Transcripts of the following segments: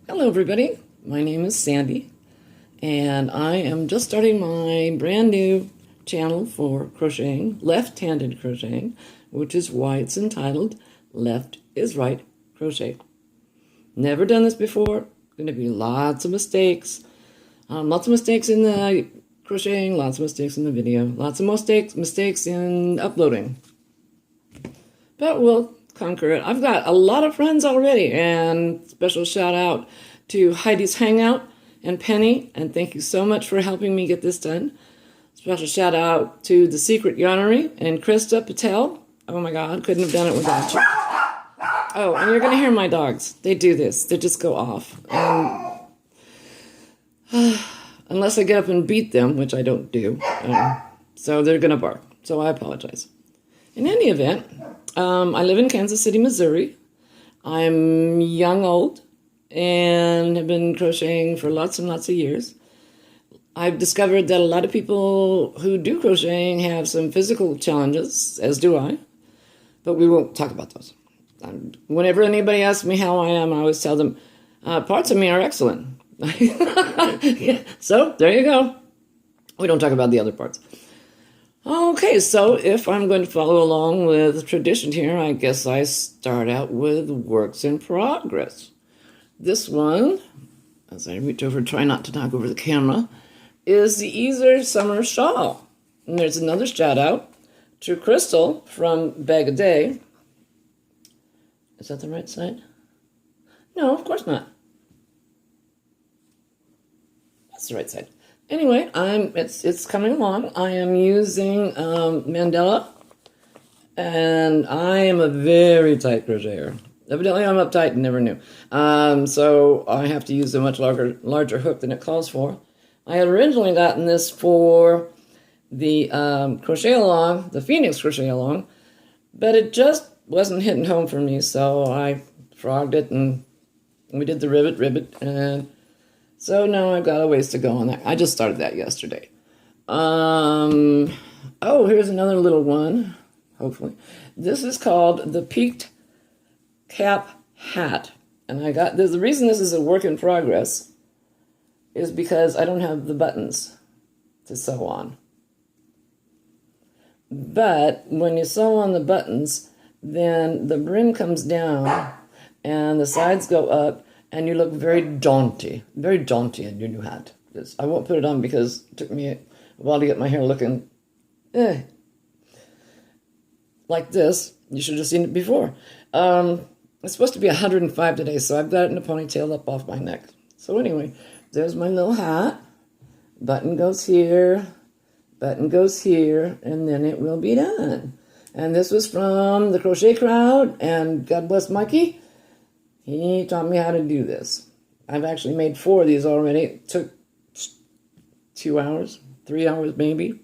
Hello everybody, my name is Sandy and I am just starting my brand new channel for crocheting, left-handed crocheting, which is why it's entitled Left is Right Crochet. Never done this before, going to be lots of mistakes, lots of mistakes in the crocheting, lots of mistakes in the video, lots of mistakes in uploading, but we'll conquer it. I've got a lot of friends already, and special shout out to Heidi's Hangout and Penny, and thank you so much for helping me get this done. Special shout out to The Secret Yarnery and Krista Patel. Oh my God, couldn't have done it without you. Oh, and you're going to hear my dogs. They do this. They just go off. Unless I get up and beat them, which I don't do. So they're going to bark. So I apologize. In any event, I live in Kansas City, Missouri. I'm young old and have been crocheting for lots and lots of years. I've discovered that a lot of people who do crocheting have some physical challenges, as do I, but we won't talk about those. Whenever anybody asks me how I am, I always tell them, parts of me are excellent. So, there you go. We don't talk about the other parts. Okay, so if I'm going to follow along with tradition here, I guess I start out with works in progress. This one, as I reach over, try not to knock over the camera, is the Easer Summer Shawl. And there's another shout out to Crystal from Bag a Day. Is that the right side? No, of course not. That's the right side. Anyway, it's coming along. I am using Mandela, and I am a very tight crocheter. Evidently, I'm uptight and never knew. So I have to use a much larger hook than it calls for. I had originally gotten this for the crochet along, the Phoenix crochet along, but it just wasn't hitting home for me. So I frogged it, and we did the rivet, and so now I've got a ways to go on that. I just started that yesterday. Oh, here's another little one, hopefully. This is called the Peaked Cap Hat. And I got this. The reason this is a work in progress is because I don't have the buttons to sew on. But when you sew on the buttons, then the brim comes down and the sides go up, and you look very jaunty in your new hat. I won't put it on because it took me a while to get my hair looking like this. You should have seen it before. It's supposed to be 105 today, so I've got it in a ponytail up off my neck. So anyway, there's my little hat. Button goes here, and then it will be done. And this was from the Crochet Crowd, and God bless Mikey. He taught me how to do this. I've actually made 4 of these already. It took 2 hours, 3 hours maybe.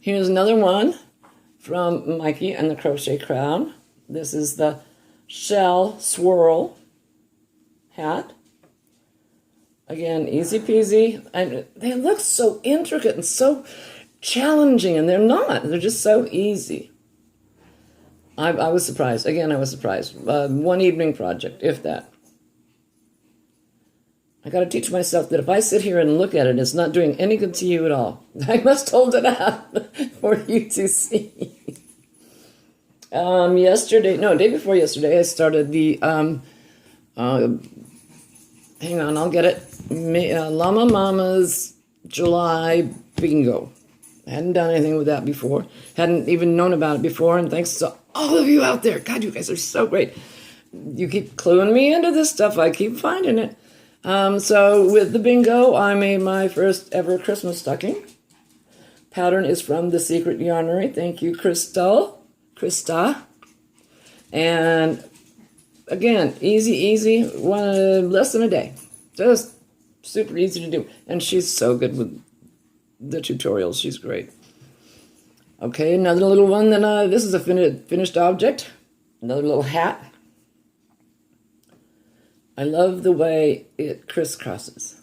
Here's another one from Mikey and the Crochet Crowd. This is the Shell Swirl hat. Again, easy peasy. And they look so intricate and so challenging, and they're not. They're just so easy. I was surprised. Again, I was surprised. One evening project, if that. I got to teach myself that if I sit here and look at it, it's not doing any good to you at all. I must hold it up for you to see. Day before yesterday, I started the, hang on, I'll get it, Llama Mama's July Bingo. Hadn't done anything with that before. Hadn't even known about it before, and thanks to all of you out there. God, you guys are so great. You keep cluing me into this stuff. I keep finding it. So with the bingo, I made my first ever Christmas stocking. Pattern is from The Secret Yarnery. Thank you, Krista. And again, easy, less than a day. Just super easy to do. And she's so good with the tutorials. She's great. Okay, another little one. Then this is a finished object. Another little hat. I love the way it crisscrosses.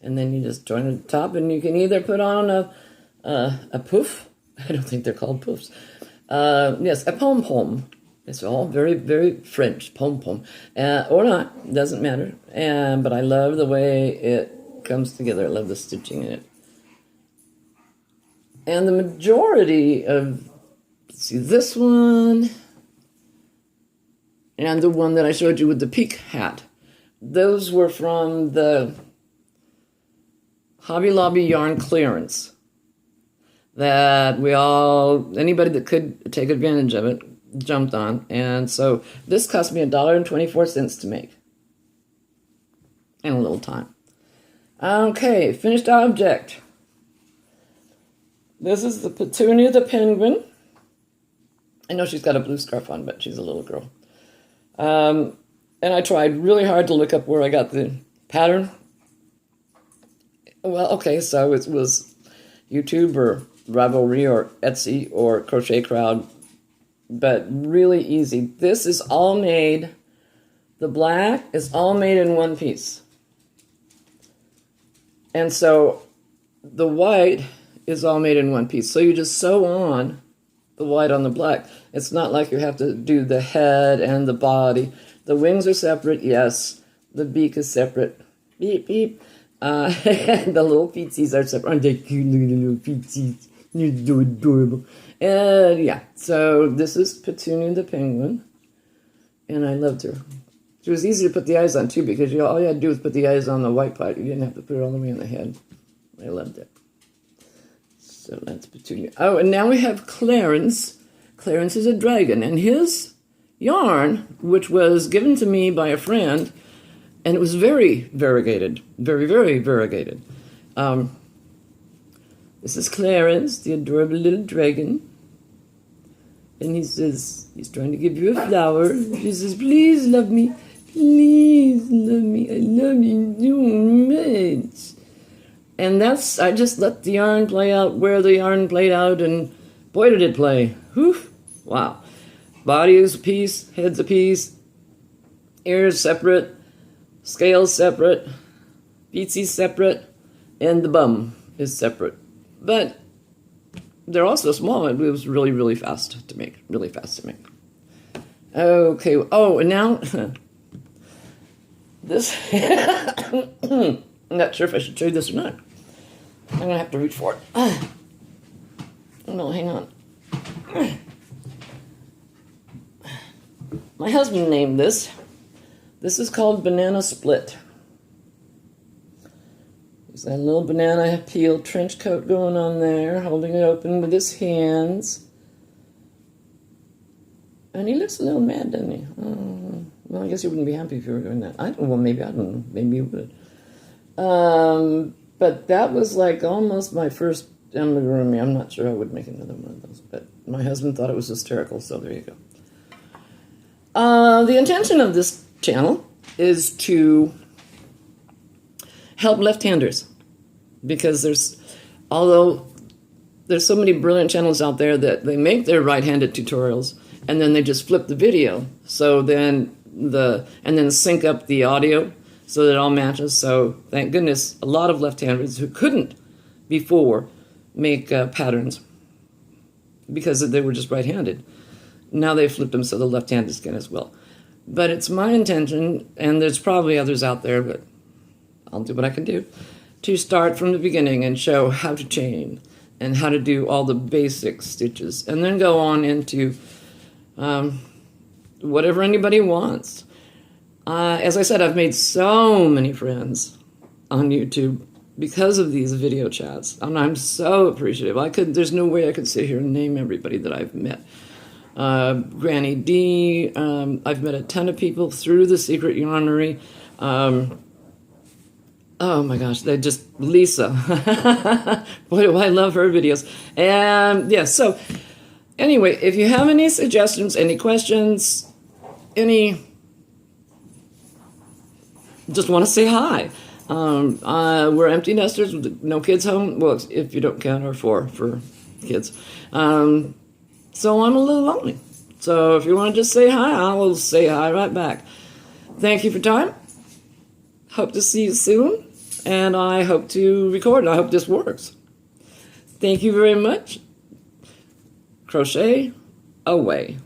And then you just join at the top, and you can either put on a poof. I don't think they're called poofs. Yes, a pom-pom. It's all very, very French, pom-pom. Or not, doesn't matter. But I love the way it comes together. I love the stitching in it. And the majority of, let's see, this one, and the one that I showed you with the peak hat, those were from the Hobby Lobby yarn clearance that anybody that could take advantage of it jumped on. And so this cost me $1.24 to make. And a little time. Okay, finished object. This is the Petunia the penguin. I know she's got a blue scarf on, but she's a little girl. And I tried really hard to look up where I got the pattern. Well, okay, so it was YouTube or Ravelry or Etsy or Crochet Crowd, but really easy. This is all made, the black is all made in one piece. And so the white is all made in one piece. So you just sew on the white on the black. It's not like you have to do the head and the body. The wings are separate, yes. The beak is separate. Beep, beep. The little feetsies are separate. Aren't they cute little feetsies? You're so adorable. And yeah, so this is Petunia the penguin. And I loved her. It was easy to put the eyes on too, because all you had to do was put the eyes on the white part. You didn't have to put it all the way in the head. I loved it. So that's Petunia. Oh, and now we have Clarence. Clarence is a dragon, and his yarn, which was given to me by a friend, and it was very variegated, very, very variegated. This is Clarence, the adorable little dragon. And he says, he's trying to give you a flower. He says, please love me. Please love me. I love you so much. And I just let the yarn play out where the yarn played out, and boy, did it play. Whew. Wow. Body is a piece, head's a piece, ears separate, scales separate, feetsies separate, and the bum is separate. But they're also small. It was really, really fast to make. Really fast to make. Okay. Oh, and now this. I'm not sure if I should show you this or not. I'm gonna have to reach for it. No, hang on. My husband named this. This is called Banana Split. There's that little banana peel trench coat going on there, holding it open with his hands. And he looks a little mad, doesn't he? Well, I guess you wouldn't be happy if you were doing that. Maybe I don't know. Maybe you would. But that was like almost my first amigurumi. I'm not sure I would make another one of those, but my husband thought it was hysterical, so there you go. The intention of this channel is to help left-handers, because although there's so many brilliant channels out there that they make their right-handed tutorials and then they just flip the video, and then sync up the audio so that it all matches. So thank goodness a lot of left-handers who couldn't before make patterns because they were just right-handed. Now they flip them so the left-handed can as well. But it's my intention, and there's probably others out there, but I'll do what I can do, to start from the beginning and show how to chain and how to do all the basic stitches, and then go on into whatever anybody wants. As I said, I've made so many friends on YouTube because of these video chats, and I'm so appreciative. There's no way I could sit here and name everybody that I've met. Granny D, I've met a ton of people through the Secret Yarnery. Oh my gosh, Lisa. Boy, do I love her videos. And yeah, so anyway, if you have any suggestions, any questions, just want to say hi. We're empty nesters with no kids home. Well, if you don't count our 4 for kids. So I'm a little lonely. So if you want to just say hi, I will say hi right back. Thank you for time. Hope to see you soon. And I hope to record. I hope this works. Thank you very much. Crochet away.